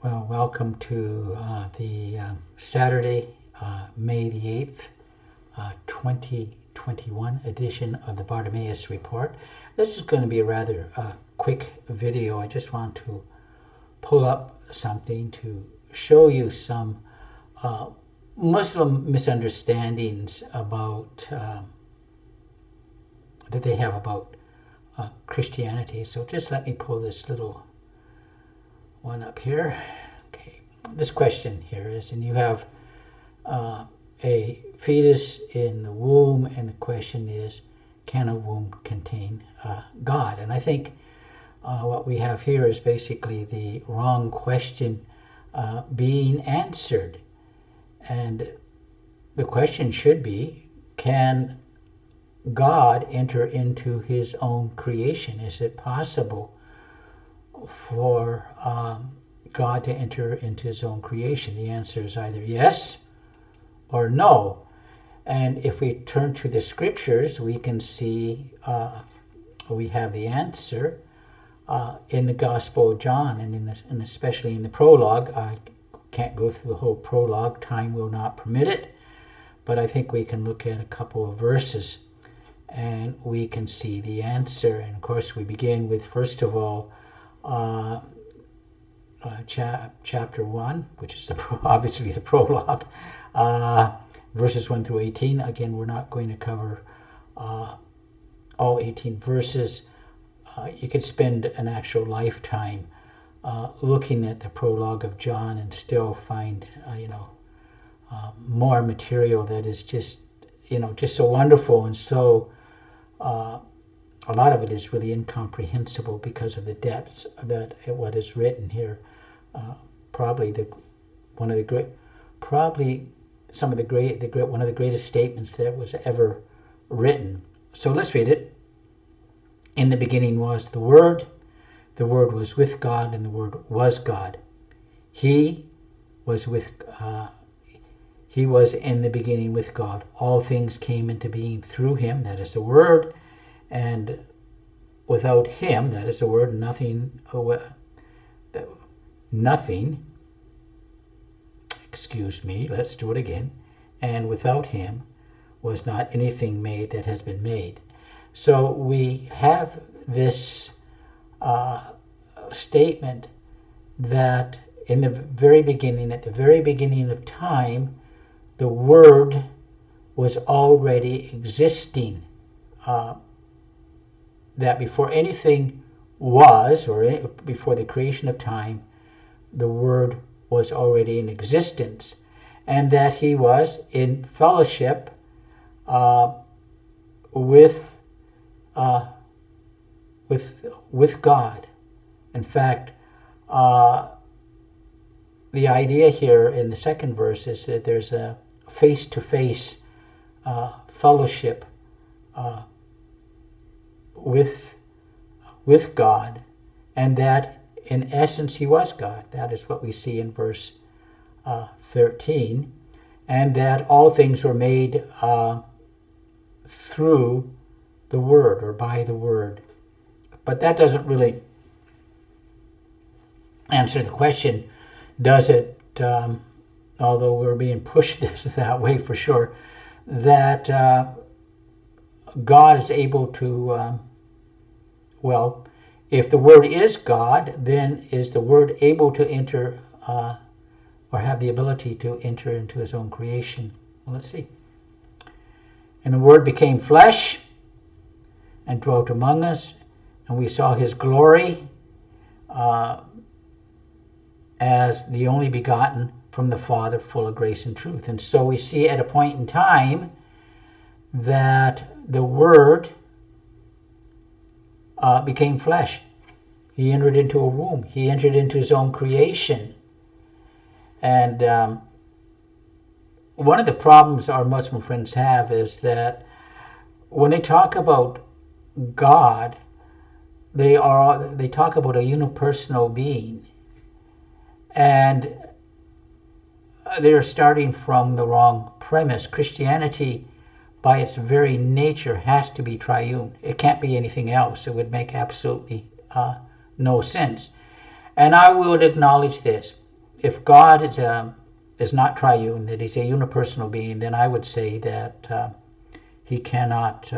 Well, welcome to the Saturday, May the 8th, 2021 edition of the Bartimaeus Report. This is going to be a rather quick video. I just want to pull up something to show you some Muslim misunderstandings about that they have about Christianity. So just let me pull this little one up here. Okay, this question here is, and you have a fetus in the womb, and the question is, can a womb contain God? And I think what we have here is basically the wrong question being answered. And the question should be, can God enter into his own creation? Is it possible for God to enter into his own creation? The answer is either yes or no. And if we turn to the scriptures, we can see we have the answer in the Gospel of John, and especially in the prologue. I can't go through the whole prologue, time will not permit it, but I think we can look at a couple of verses and we can see the answer. And of course we begin with, first of all, chapter 1, which is obviously the prologue, verses 1 through 18. Again, we're not going to cover all 18 verses. You could spend an actual lifetime looking at the prologue of John and still find more material that is just so wonderful, and so a lot of it is really incomprehensible because of the depths that what is written here. Probably one of the greatest statements that was ever written. So let's read it. In the beginning was the Word was with God, and the Word was God. He was in the beginning with God. All things came into being through him, that is the Word, and without him, that is the Word, nothing, let's do it again. And without him was not anything made that has been made. So we have this statement that in the very beginning, at the very beginning of time, the Word was already existing. That before anything was, or before the creation of time, the Word was already in existence, and that he was in fellowship with God. In fact, the idea here in the second verse is that there's a face-to-face fellowship with God, and that in essence he was God. That is what we see in verse 13, and that all things were made through the Word, or by the Word. But that doesn't really answer the question, does it? Although we're being pushed that way for sure, that God is able to, if the Word is God, then is the Word able to enter or have the ability to enter into his own creation? Well, let's see. And the Word became flesh and dwelt among us, and we saw his glory as the only begotten from the Father, full of grace and truth. And so we see at a point in time that the Word became flesh. He entered into a womb. He entered into his own creation. And one of the problems our Muslim friends have is that when they talk about God, they talk about a unipersonal being, and they're starting from the wrong premise. Christianity, by its very nature, has to be triune. It can't be anything else. It would make absolutely no sense. And I would acknowledge this. if God is not triune, that he's a unipersonal being, then I would say that he cannot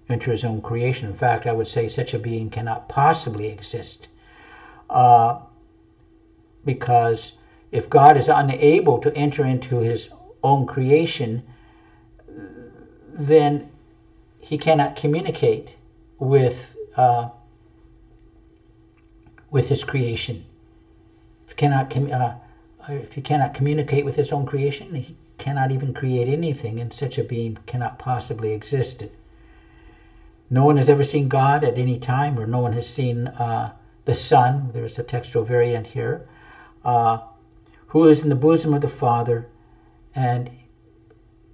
enter his own creation. In fact, I would say such a being cannot possibly exist. Because if God is unable to enter into his own creation, then he cannot communicate with his creation. If he cannot communicate with his own creation, he cannot even create anything, and such a being cannot possibly exist. No one has ever seen God at any time, or no one has seen the Son. There's a textual variant here. Who is in the bosom of the Father, and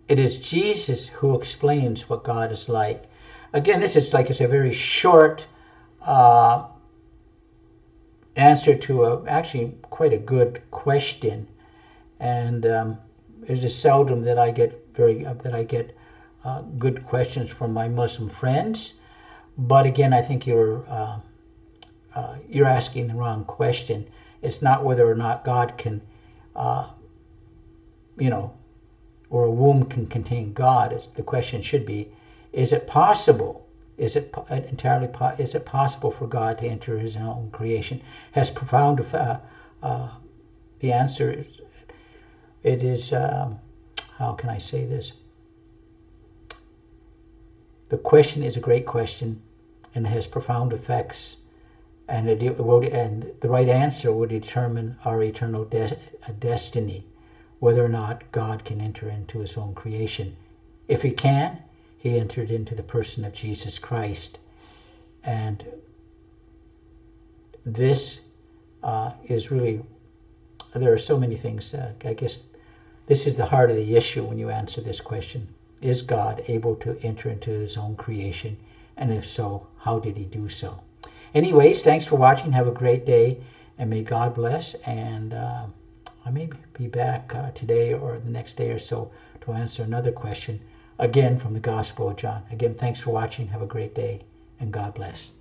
it is Jesus who explains what God is like. Again, this is like it's a very short answer to actually quite a good question, and it is seldom that I get good questions from my Muslim friends. But again, I think you're asking the wrong question. It's not whether or not God can, or a womb can contain God. The question should be, is it possible? Is it possible for God to enter his own creation? Has profound, the answer is, it is, how can I say this? The question is a great question, and has profound effects. And the right answer will determine our eternal destiny, whether or not God can enter into his own creation. If he can, he entered into the person of Jesus Christ. And this is really, there are so many things. I guess this is the heart of the issue when you answer this question. Is God able to enter into his own creation? And if so, how did he do so? Anyways, thanks for watching. Have a great day, and may God bless. And I may be back today or the next day or so to answer another question, again from the Gospel of John. Again, thanks for watching. Have a great day, and God bless.